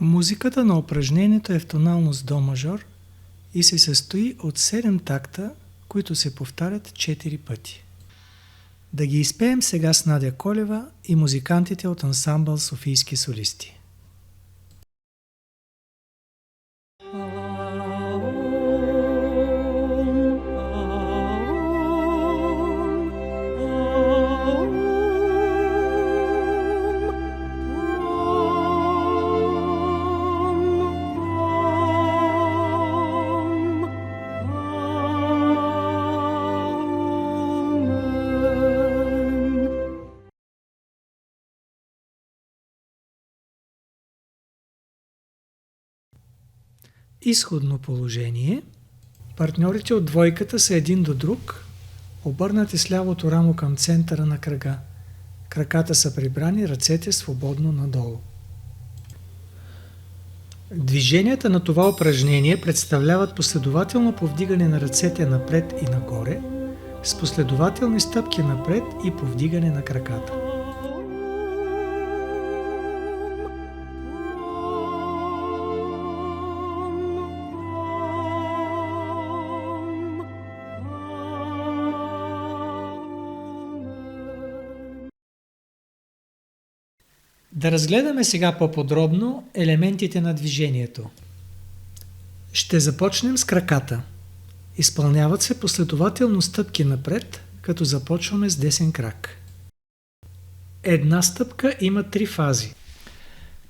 Музиката на упражнението е в тоналност до мажор и се състои от 7 такта, които се повтарят 4 пъти. Да ги изпеем сега с Надя Колева и музикантите от ансамбъл Софийски солисти. Изходно положение. Партньорите от двойката са един до друг, обърнати с лявото рамо към центъра на кръга. Краката са прибрани, ръцете свободно надолу. Движенията на това упражнение представляват последователно повдигане на ръцете напред и нагоре, с последователни стъпки напред и повдигане на краката. Да разгледаме сега по-подробно елементите на движението. Ще започнем с краката. Изпълняват се последователно стъпки напред, като започваме с десен крак. Една стъпка има 3 фази.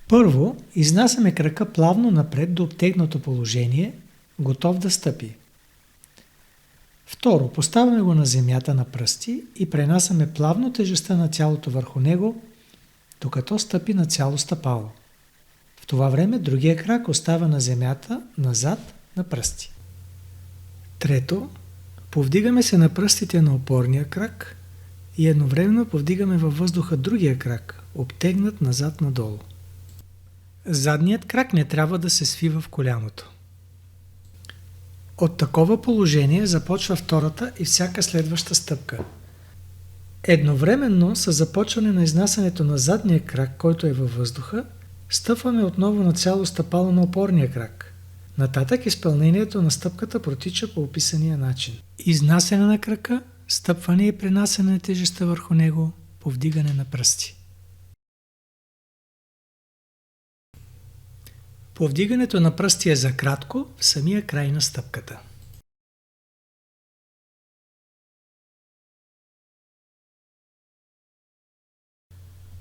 Първо, изнасяме крака плавно напред до обтегнато положение, готов да стъпи. Второ, поставяме го на земята на пръсти и пренасяме плавно тежестта на тялото върху него, докато стъпи на цяло стъпало. В това време другия крак остава на земята, назад, на пръсти. Трето, повдигаме се на пръстите на опорния крак и едновременно повдигаме във въздуха другия крак, обтегнат назад надолу. Задният крак не трябва да се свива в коляното. От такова положение започва втората и всяка следваща стъпка. Едновременно с започване на изнасянето на задния крак, който е във въздуха, стъпваме отново на цяло стъпало на опорния крак. Нататък изпълнението на стъпката протича по описания начин. Изнасяне на крака, стъпване и пренасяне на тежестта върху него, повдигане на пръсти. Повдигането на пръсти е за кратко в самия край на стъпката.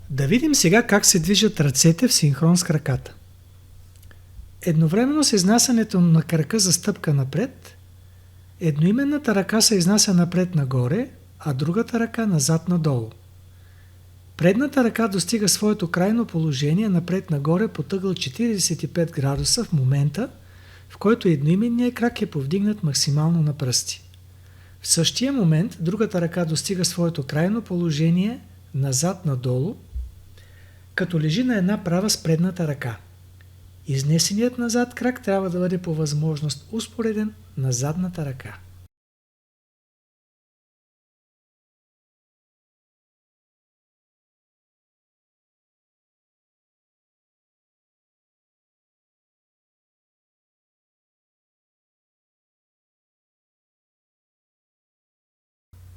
Да видим сега как се движат ръцете в синхрон с краката. Едновременно с изнасянето на крака за стъпка напред, едноименната ръка се изнася напред-нагоре, а другата ръка назад-надолу. Предната ръка достига своето крайно положение напред-нагоре под ъгъл 45 градуса в момента, в който едноименният крак е повдигнат максимално на пръсти. В същия момент другата ръка достига своето крайно положение назад-надолу, като лежи на една права с предната ръка. Изнесеният назад крак трябва да бъде по възможност успореден на задната ръка.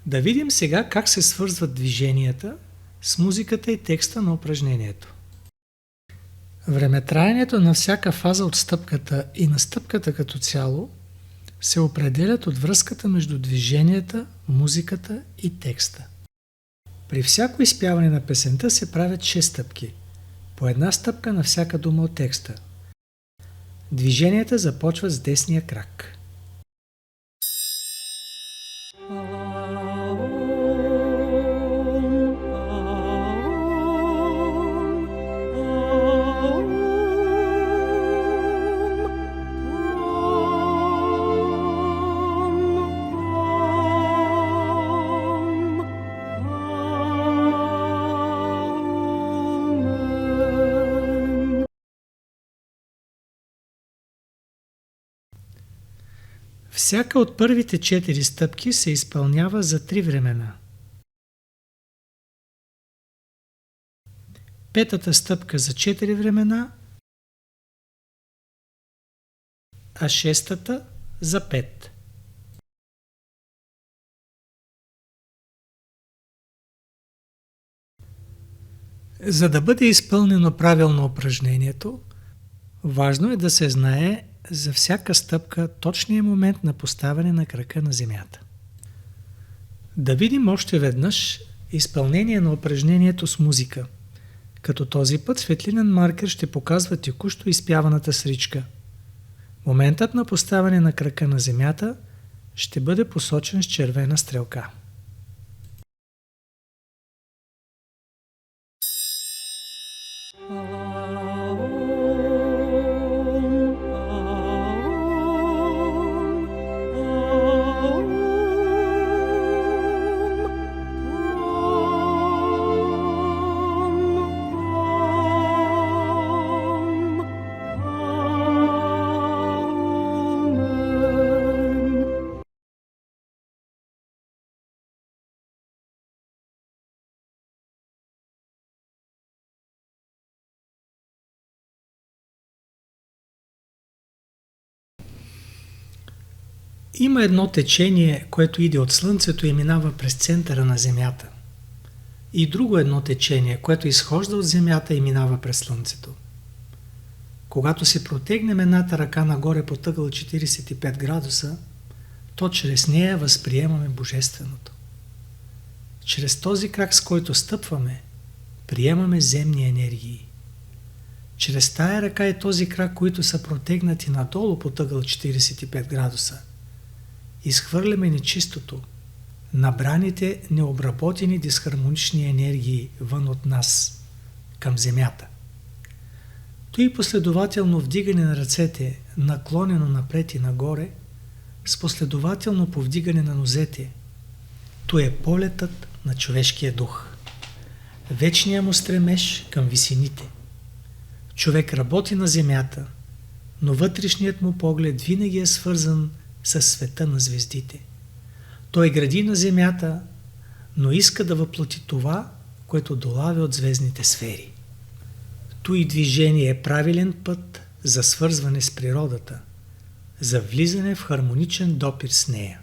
Да видим сега как се свързват движенията с музиката и текста на упражнението. Времетраенето на всяка фаза от стъпката и на стъпката като цяло се определят от връзката между движенията, музиката и текста. При всяко изпяване на песента се правят 6 стъпки, по една стъпка на всяка дума от текста. Движенията започват с десния крак. Всяка от първите 4 стъпки се изпълнява за 3 времена. Петата стъпка за 4 времена, а шестата за 5. За да бъде изпълнено правилно упражнението, важно е да се знае за всяка стъпка точния момент на поставяне на крака на земята. Да видим още веднъж изпълнение на упражнението с музика, като този път светлинен маркер ще показва текущо изпяваната сричка. Моментът на поставяне на крака на земята ще бъде посочен с червена стрелка. Има едно течение, което иде от Слънцето и минава през центъра на Земята. И друго едно течение, което изхожда от Земята и минава през Слънцето. Когато си протегнем едната ръка нагоре по ъгъл 45 градуса, то чрез нея възприемаме Божественото. Чрез този крак, с който стъпваме, приемаме земни енергии. Чрез тая ръка и този крак, които са протегнати надолу по ъгъл 45 градуса, изхвърляме нечистото, набраните необработени дисхармонични енергии вън от нас, към земята. Той последователно вдигане на ръцете, наклонено напред и нагоре, с последователно повдигане на нозете, то е полетът на човешкия дух. Вечният му стремеж към висините. Човек работи на земята, но вътрешният му поглед винаги е свързан със света на звездите. Той гради на земята, но иска да въплати това, което долавя от звездните сфери. Той движение е правилен път за свързване с природата, за влизане в хармоничен допир с нея.